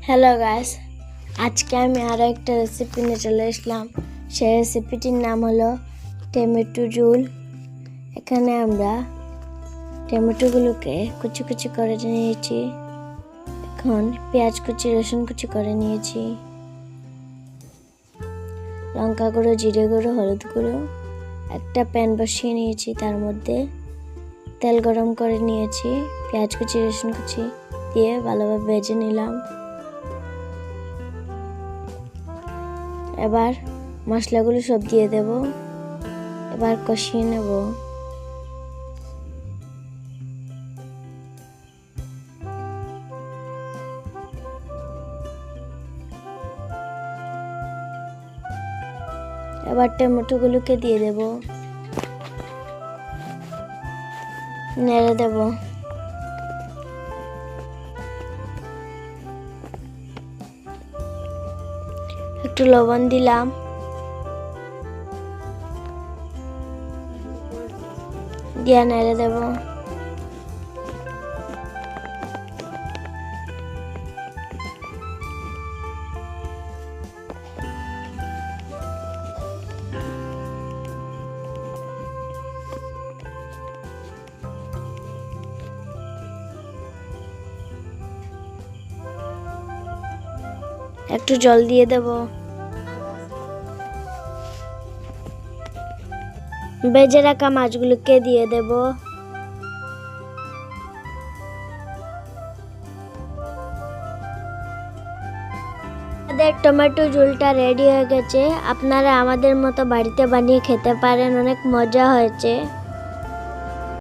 Hello guys, আজকে আমি আরও একটা রেসিপি নিয়ে চলে আসলাম। সেই রেসিপিটির নাম হলো টমেটো ঝোল। এখানে আমরা টমেটোগুলোকে কুচি কুচি করে নিয়েছি। এখন পেঁয়াজ কুচি, রসুন কুচি করে নিয়েছি, লঙ্কা গুঁড়ো, জিরে গুঁড়ো, হলুদ গুঁড়ো। একটা প্যান বসিয়ে নিয়েছি, তার মধ্যে তেল গরম করে নিয়েছি। পেঁয়াজ কুচি, রসুন কুচি দিয়ে ভালোভাবে ভেজে নিলাম। এবার মশলাগুলো সব দিয়ে দেব। এবার কষিয়ে নেব। এবার টমেটোগুলোকে দিয়ে দেব, নেড়ে দেব। একটু লবণ দিলাম, দিয়ে নেড়ে দেব। একটু জল দিয়ে দেব। ভেজে রাখা মাছগুলোকে দিয়ে দেব। আমাদের টমেটো ঝোলটা রেডি হয়ে গেছে। আপনারা আমাদের মতো বাড়িতে বানিয়ে খেতে পারেন, অনেক মজা হয়েছে।